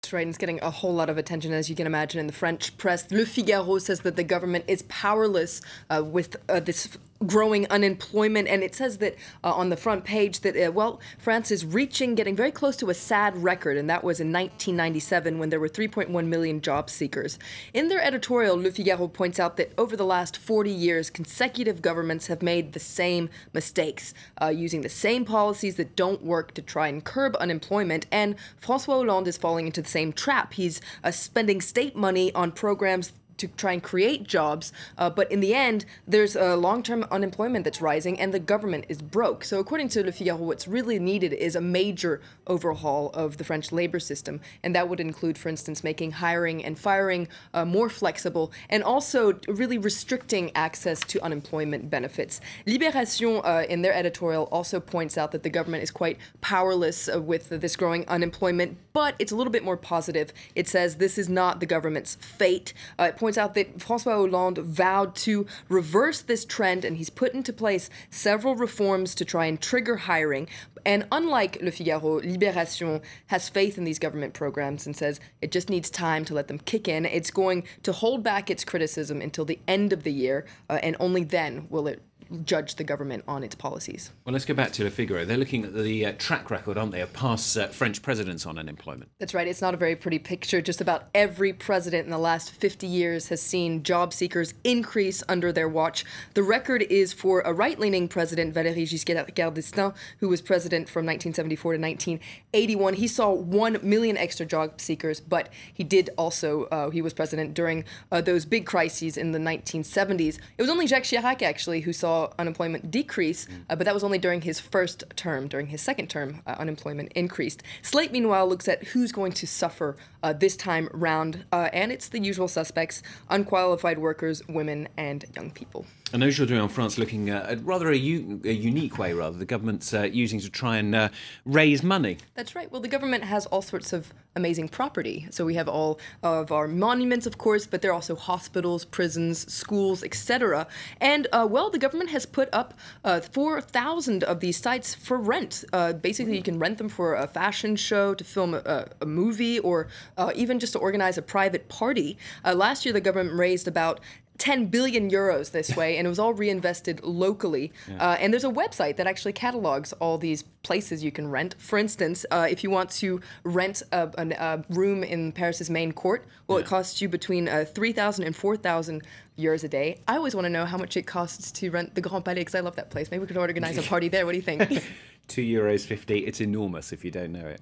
That's right, and it's getting a whole lot of attention, as you can imagine, in the French press. Le Figaro says that the government is powerless with this growing unemployment, and it says that on the front page that, well, France is getting very close to a sad record, and that was in 1997 when there were 3.1 million job seekers. In their editorial, Le Figaro points out that over the last 40 years, consecutive governments have made the same mistakes, using the same policies that don't work to try and curb unemployment, and François Hollande is falling into the same trap. He's spending state money on programs to try and create jobs, but in the end, there's long-term unemployment that's rising, and the government is broke. So according to Le Figaro, what's really needed is a major overhaul of the French labor system, and that would include, for instance, making hiring and firing more flexible, and also really restricting access to unemployment benefits. Libération, in their editorial, also points out that the government is quite powerless with this growing unemployment, but it's a little bit more positive. It says this is not the government's fate. It points out that François Hollande vowed to reverse this trend, and he's put into place several reforms to try and trigger hiring. And unlike Le Figaro, Libération has faith in these government programs and says it just needs time to let them kick in. It's going to hold back its criticism until the end of the year, and only then will it judge the government on its policies. Well, let's go back to Le Figaro. They're looking at the track record, aren't they, of past French presidents on unemployment. That's right. It's not a very pretty picture. Just about every president in the last 50 years has seen job seekers increase under their watch. The record is for a right-leaning president, Valéry Giscard d'Estaing, who was president from 1974 to 1981. He saw 1 million extra job seekers, but he did also, he was president during those big crises in the 1970s. It was only Jacques Chirac, actually, who saw unemployment decrease, but that was only during his first term. During his second term, unemployment increased. SLATE, meanwhile, looks at who's going to suffer this time round, and it's the usual suspects: unqualified workers, women, and young people. And Aujourd'hui en France looking at rather a unique way, rather, the government's using to try and raise money. That's right. Well, the government has all sorts of amazing property. So we have all of our monuments, of course, but there are also hospitals, prisons, schools, etc. And, well, the government has put up 4,000 of these sites for rent. Basically, you can rent them for a fashion show, to film a movie, or even just to organize a private party. Last year, the government raised about 10 billion euros this way, and it was all reinvested locally. Yeah. And there's a website that actually catalogs all these places you can rent. For instance, if you want to rent a room in Paris's main court, well, it costs you between 3,000 and 4,000 euros a day. I always want to know how much it costs to rent the Grand Palais, because I love that place. Maybe we could organize a party there. What do you think? €2.50. It's enormous if you don't know it.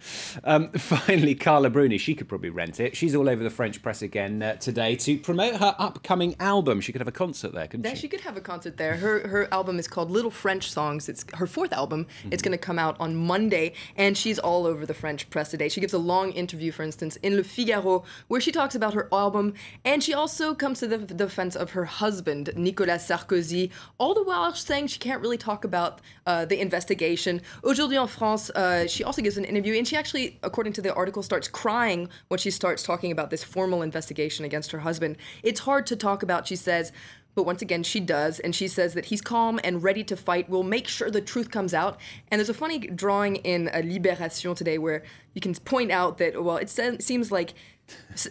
Finally, Carla Bruni, she could probably rent it. She's all over the French press again today to promote her upcoming album. She could have a concert there, couldn't she? Yeah, she could have a concert there. Her album is called Little French Songs. It's her fourth album. It's going to come out on Monday, and she's all over the French press today. She gives a long interview, for instance, in Le Figaro, where she talks about her album, and she also comes to the defense of her husband, Nicolas Sarkozy, all the while saying she can't really talk about the investigation. Aujourd'hui en France, she also gives an interview, and she actually, according to the article, starts crying when she starts talking about this formal investigation against her husband. It's hard to talk about, she says, but once again, she does, and she says that he's calm and ready to fight. We'll make sure the truth comes out. And there's a funny drawing in Libération today where you can point out that, well, it seems like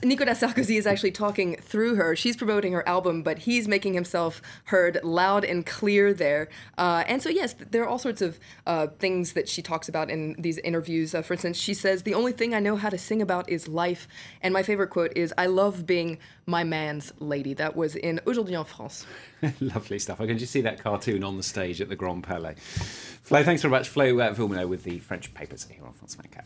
Nicolas Sarkozy is actually talking through her. She's promoting her album, but he's making himself heard loud and clear there. And so, yes, there are all sorts of things that she talks about in these interviews. For instance, she says, "The only thing I know how to sing about is life." And my favorite quote is, "I love being my man's lady." That was in Aujourd'hui en France. Lovely stuff. I can just see that cartoon on the stage at the Grand Palais. Flo, thanks very much. Flo Villeminot with the French papers here on France 24.